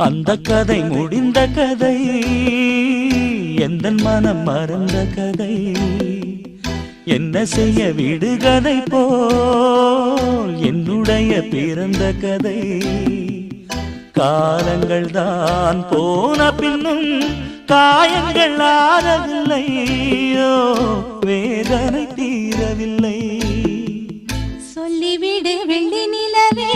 அந்த கதை முடிந்த கதை, எந்தன் மனம் மறந்த கதை. என்ன செய்ய விடுகதை போல் என்னுடைய பிறந்த கதை. காலங்கள் தான் போன பின்னும் காயங்கள் ஆறவில்லையோ, வேதனை தீரவில்லை. சொல்லிவிடு வெள்ளி நிலவே